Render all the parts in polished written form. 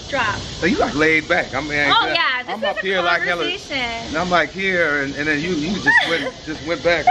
Draft. So you like laid back. I mean, Oh yeah, this I'm is up a here like hella, conversation. and I'm like here, and then you just went back.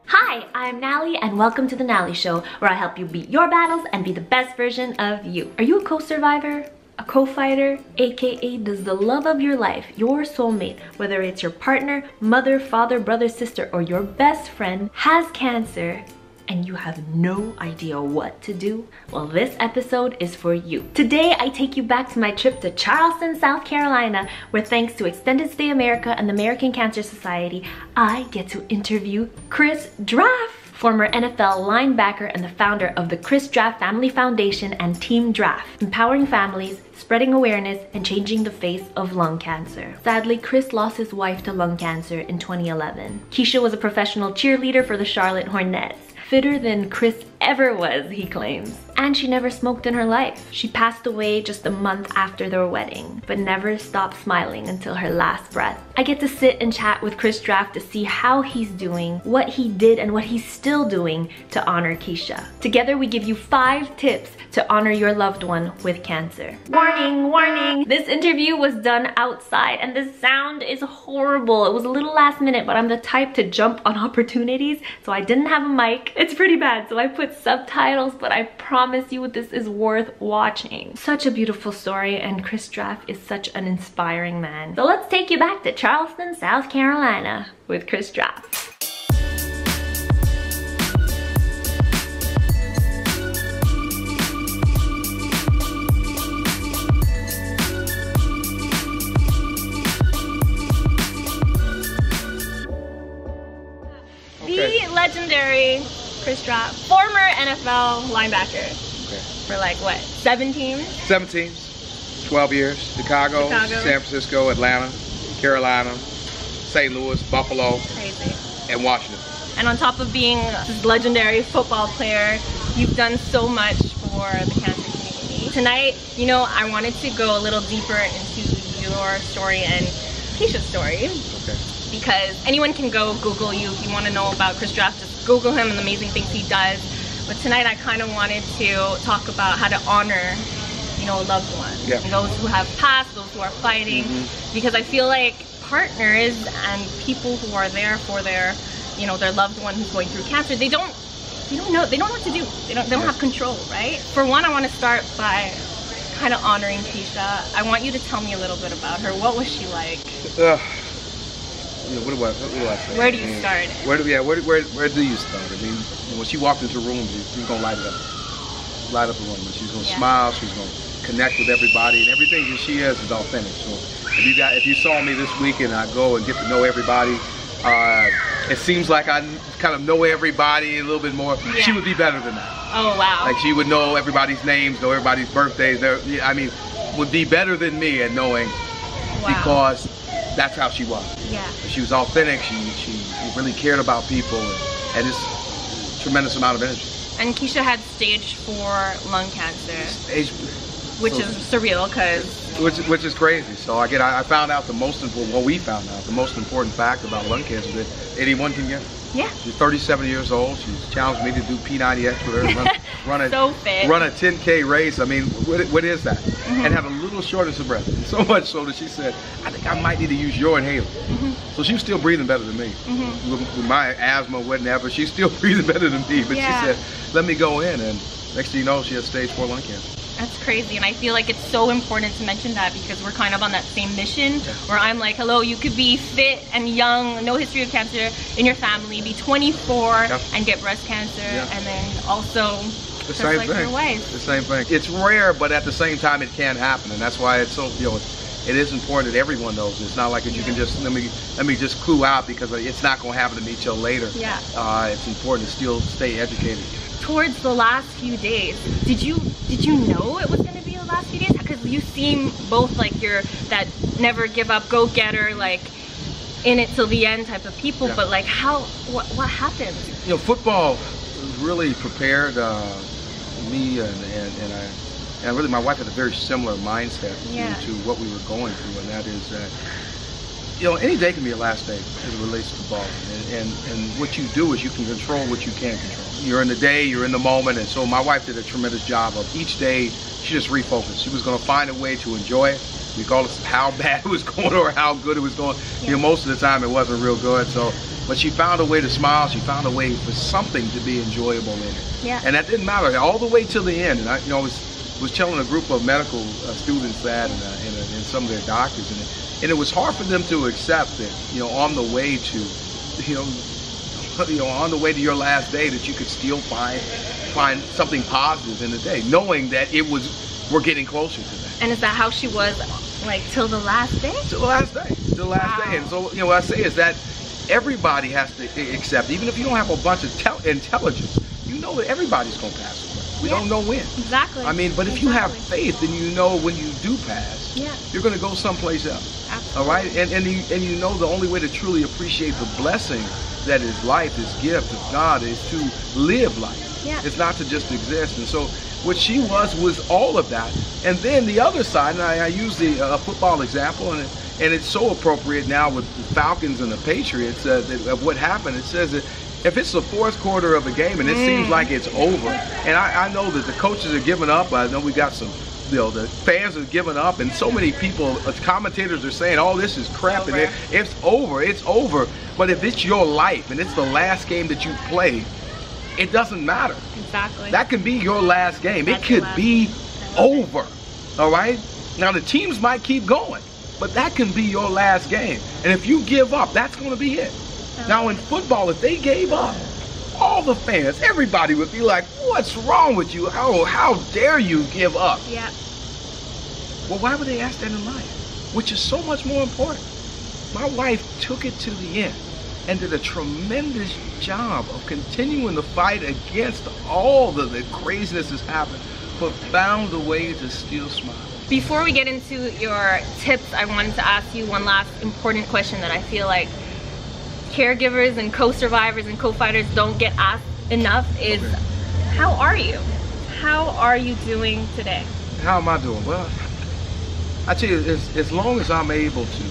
Hi, I'm Nalie, and welcome to The Nalie Show, where I help you beat your battles and be the best version of you. Are you a co-survivor? A co-fighter? AKA, does the love of your life, your soulmate, whether it's your partner, mother, father, brother, sister, or your best friend, has cancer, and you have no idea what to do? Well, this episode is for you. Today, I take you back to my trip to Charleston, South Carolina, where thanks to Extended Stay America and the American Cancer Society, I get to interview Chris Draft, former NFL linebacker and the founder of the Chris Draft Family Foundation and Team Draft, empowering families, spreading awareness, and changing the face of lung cancer. Sadly, Chris lost his wife to lung cancer in 2011. Keasha was a professional cheerleader for the Charlotte Hornets. Fitter than Chris ever was, he claims. And she never smoked in her life. She passed away just a month after their wedding, but never stopped smiling until her last breath. I get to sit and chat with Chris Draft to see how he's doing, what he did, and what he's still doing to honor Keasha. Together, we give you 5 tips to honor your loved one with cancer. Warning, warning! This interview was done outside, and the sound is horrible. It was a little last minute, but I'm the type to jump on opportunities, so I didn't have a mic. It's pretty bad, so I put subtitles, but I promise you this is worth watching. Such a beautiful story, and Chris Draft is such an inspiring man. So let's take you back to Charleston, South Carolina with Chris Draft. The legendary Chris Draft, former NFL linebacker. Okay. For like what, 7 teams? 7 teams, 12 years. Chicago, San Francisco, Atlanta, Carolina, St. Louis, Buffalo, Crazy. and Washington. And on top of being this legendary football player, you've done so much for the cancer community. Tonight, you know, I wanted to go a little deeper into your story and Keasha's story. Okay. Because anyone can go Google you if you want to know about Chris Draft. Just Google him and the amazing things he does. But tonight I kind of wanted to talk about how to honor, you know, loved ones. Yeah. Those who have passed, those who are fighting. Because I feel like partners and people who are there for their, you know, their loved one who's going through cancer, they don't know what to do. They don't have control, right? For one, I want to start by kind of honoring Keasha. I want you to tell me a little bit about her. What was she like? You know, what do I say? Where do you start? Where do you start? I mean, when she walked into a room, she's gonna light it up, light up the room, and she's gonna smile. She's gonna connect with everybody, and everything that she is authentic. So if you saw me this week and I go and get to know everybody, it seems like I kind of know everybody a little bit more. Yeah. She would be better than that. Oh wow! Like she would know everybody's names, know everybody's birthdays. I mean, would be better than me at knowing, because that's how she was. Yeah. She was authentic. She really cared about people, and it's a tremendous amount of energy. And Keasha had stage 4 lung cancer, which is surreal, which is crazy. So I found out the most important. Well, we found out the most important fact about lung cancer that anyone can get it. Yeah. She's 37 years old. She's challenged me to do P90X with her, run a 10K race. I mean, what is that? And have a little shortness of breath. So much so that she said, I think I might need to use your inhaler. So she was still breathing better than me. With my asthma, whatever, she's still breathing better than me. But she said, let me go in. And next thing you know, she has stage 4 lung cancer. That's crazy, and I feel like it's so important to mention that because we're kind of on that same mission where I'm like, hello, you could be fit and young, no history of cancer in your family, be 24 and get breast cancer, and then also the same thing. Your wife. The same thing. It's rare, but at the same time, it can happen, and that's why it's so, you know, it is important that everyone knows. It's not like you can just let me just clue out because it's not going to happen to me till later. Yeah. It's important to still stay educated. Towards the last few days, did you know it was going to be the last few days? Because you seem both like you're that never give up, go getter, like in it till the end type of people. But like, what happened? You know, football really prepared me and really my wife had a very similar mindset to what we were going through, and that is that you know, any day can be your last day as it relates to ball. And what you do is you can control what you can't control. You're in the day, you're in the moment, and so my wife did a tremendous job of each day, she just refocused. She was going to find a way to enjoy it, regardless of how bad it was going or how good it was going. Yeah. You know, most of the time it wasn't real good, so, but she found a way to smile, she found a way for something to be enjoyable in it. Yeah. And that didn't matter all the way till the end. And I, you know, was telling a group of medical students that, and some of their doctors, and it was hard for them to accept that, you know, on the way to, you know, on the way to your last day, that you could still find something positive in the day, knowing that we're getting closer to that. And is that how she was, like, till the last day? Till the last day. Till the last day. And so, you know, what I say is that everybody has to accept, even if you don't have a bunch of intelligence, you know that everybody's going to pass away. We don't know when. Exactly. I mean, but if you have faith, then you know when you do pass, you're going to go someplace else. Absolutely. All right? And you know the only way to truly appreciate the blessing that is life, this gift of God, is to live life. Yeah. It's not to just exist. And so what she was all of that. And then the other side, and I use the football example, and it's so appropriate now with the Falcons and the Patriots of what happened. It says that if it's the fourth quarter of a game and it seems like it's over, and I know that the coaches are giving up. I know we got some, you know, the fans are giving up, and so many people, commentators are saying, oh, this is crap, and it's over. But if it's your life and it's the last game that you play, it doesn't matter. Exactly. That can be your last game. It could be over. All right? Now, the teams might keep going, but that can be your last game. And if you give up, that's going to be it. Now, in football, if they gave up, all the fans, everybody would be like, what's wrong with you? Oh, how dare you give up? Yeah. Well, why would they ask that in life? Which is so much more important. My wife took it to the end and did a tremendous job of continuing the fight against all the craziness that's happened, but found a way to still smile. Before we get into your tips, I wanted to ask you one last important question that I feel like caregivers and co-survivors and co-fighters don't get asked enough is, how are you? How are you doing today? How am I doing? Well, I tell you, as long as I'm able to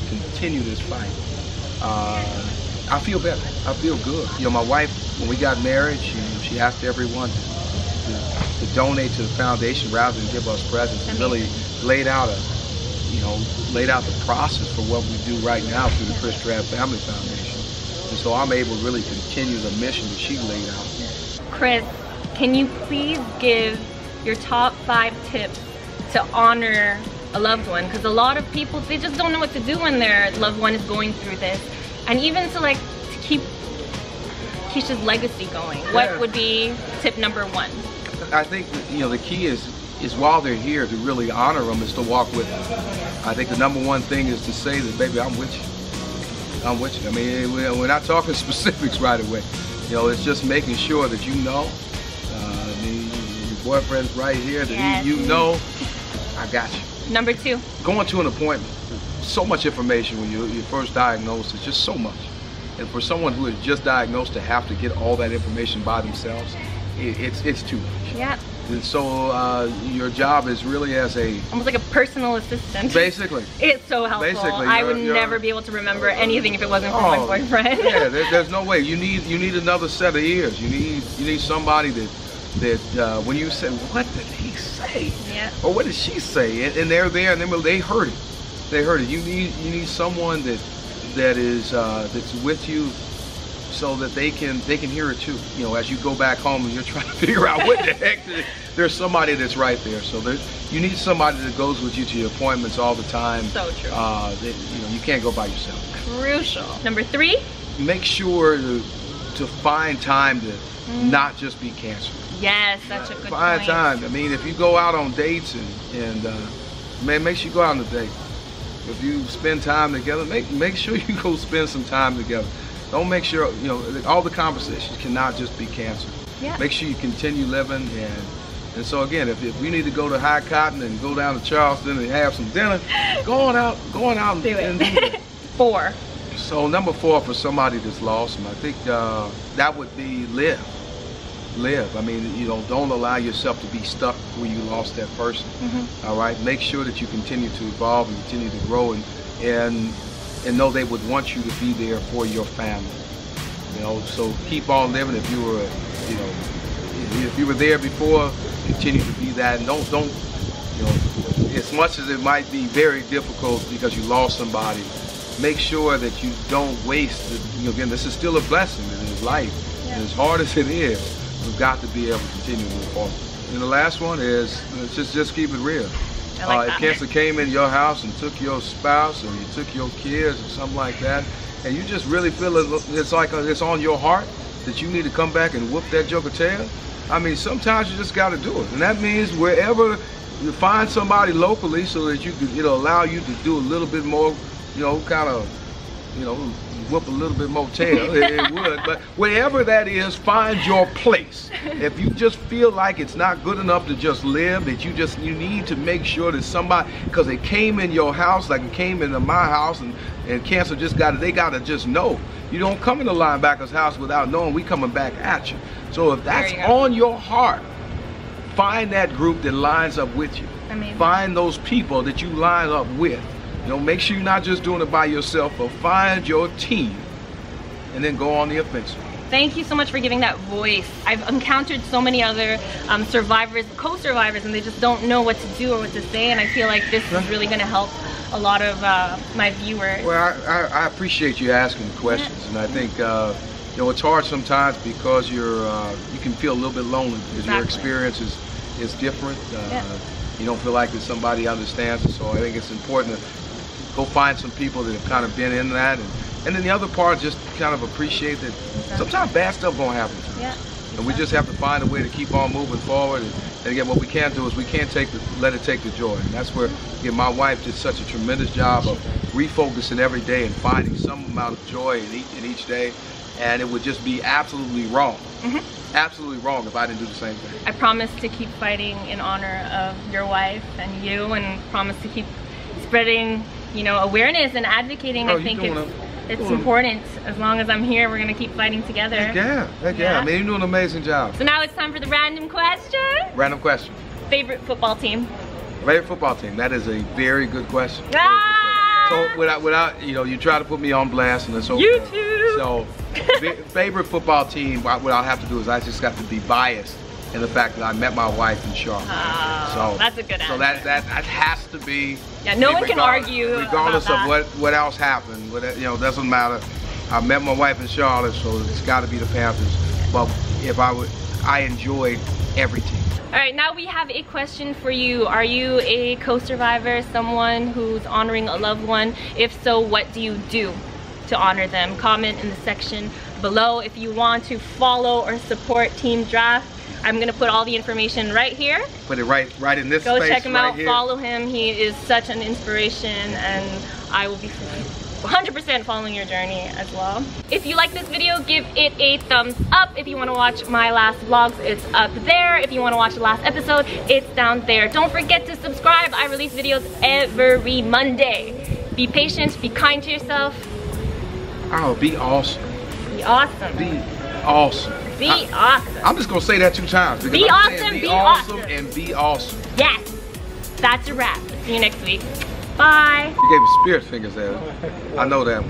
continue this fight, I feel better. I feel good. You know, my wife, when we got married, she asked everyone to donate to the foundation rather than give us presents, and really laid out the process for what we do right now through the Chris Draft Family Foundation. And so I'm able to really continue the mission that she laid out. Chris, can you please give your top 5 tips to honor a loved one? Because a lot of people, they just don't know what to do when their loved one is going through this. And even to keep Keasha's legacy going, what would be tip number 1? I think, you know, the key is while they're here, to really honor them, is to walk with them. I think the number 1 thing is to say that, baby, I'm with you. I'm with you. I mean, we're not talking specifics right away. You know, it's just making sure that you know. I mean, your boyfriend's right here, that you know, I got you. Number 2. Going to an appointment. So much information when you're first diagnosed. It's just so much. And for someone who is just diagnosed to have to get all that information by themselves, it's too much. Yeah. And so your job is really as almost like a personal assistant. Basically. It's so helpful. Basically, I would never be able to remember anything if it wasn't for my boyfriend. Yeah, there's no way. You need another set of ears. You need somebody that when you say, what did he say? Yeah. Or what did she say? And they're there, and they heard it. They heard it. You need someone that's with you, so that they can hear it too. You know, as you go back home and you're trying to figure out what the heck, there's somebody that's right there. So you need somebody that goes with you to your appointments all the time. So true. You know, you can't go by yourself. Crucial. Number 3. Make sure to find time to not just be cancerous. Yes, that's a good Find point. time. I mean, if you go out on dates and man, make sure you go out on a date. If you spend time together, make sure you go spend some time together. Don't make sure, you know, all the conversations cannot just be cancer. Yeah. Make sure you continue living, and so again, if we need to go to High Cotton and go down to Charleston and have some dinner, going out and do it. 4. So number 4 for somebody that's lost, and I think that would be live. I mean, you know, don't allow yourself to be stuck where you lost that person. All right, make sure that you continue to evolve and continue to grow, and and know they would want you to be there for your family. You know, so keep on living. If you were, you know, if you were there before, continue to be that. And don't, you know, as much as it might be very difficult because you lost somebody, make sure that you don't waste it. You know, again, this is still a blessing in his life. Yeah. And as hard as it is, we've got to be able to continue to move forward. And the last one is just keep it real. If cancer came in your house and took your spouse or you took your kids or something like that, and you just really feel it's like it's on your heart that you need to come back and whoop that joker tail, I mean, sometimes you just got to do it. And that means wherever you find somebody locally so that you can, it'll allow you to do a little bit more, you know, kind of, you know, whoop a little bit more tail, it would. But wherever that is, find your place. If you just feel like it's not good enough to just live, that you need to make sure that somebody, because it came in your house like it came into my house, and cancer they got to just know. You don't come in the linebacker's house without knowing we coming back at you. So if that's on your heart, find that group that lines up with you. Amazing. Find those people that you line up with. You know, make sure you're not just doing it by yourself, but find your team and then go on the offensive. Thank you so much for giving that voice. I've encountered so many other survivors, co-survivors, and they just don't know what to do or what to say, and I feel like this is really going to help a lot of my viewers. Well, I appreciate you asking questions, and I think you know, it's hard sometimes because you can feel a little bit lonely because your experience is different. You don't feel like there's somebody who understands it, so I think it's important to go find some people that have kind of been in that, and then the other part, just kind of appreciate that sometimes bad stuff gonna happen to us. Yeah. And we just have to find a way to keep on moving forward. And again, what we can't do is we can't let it take the joy. And that's where, again, my wife did such a tremendous job of refocusing every day and finding some amount of joy in each day. And it would just be absolutely wrong. Absolutely wrong if I didn't do the same thing. I promise to keep fighting in honor of your wife and you, and promise to keep spreading, you know, awareness and advocating. I think it's important. As long as I'm here, we're gonna keep fighting together. Heck yeah. I mean, you're doing an amazing job. So now it's time for the random question. Random question. Favorite football team? Favorite football team. That is a very good question. So without, you know, you try to put me on blast, and it's okay. You too. So favorite football team. What I'll have to do is I just got to be biased in the fact that I met my wife in Charlotte. Oh, so that's a good answer. So that has to be. Yeah, no one can argue. Regardless of what else happened, you know, doesn't matter. I met my wife in Charlotte, so it's got to be the Panthers. But if I enjoyed every team. All right, now we have a question for you. Are you a co-survivor, someone who's honoring a loved one? If so, what do you do to honor them? Comment in the section below. If you want to follow or support Team Draft, I'm gonna put all the information right here. Put it right in this space. Go check him out, here. Follow him. He is such an inspiration, and I will be 100% following your journey as well. If you like this video, give it a thumbs up. If you want to watch my last vlogs, it's up there. If you want to watch the last episode, it's down there. Don't forget to subscribe. I release videos every Monday. Be patient, be kind to yourself. Oh, be awesome. Be awesome. Be awesome. Be awesome. I'm just gonna say that 2 times. Be awesome, be awesome. And be awesome. Yes. That's a wrap. See you next week. Bye. You gave me spirit fingers there. I know that one.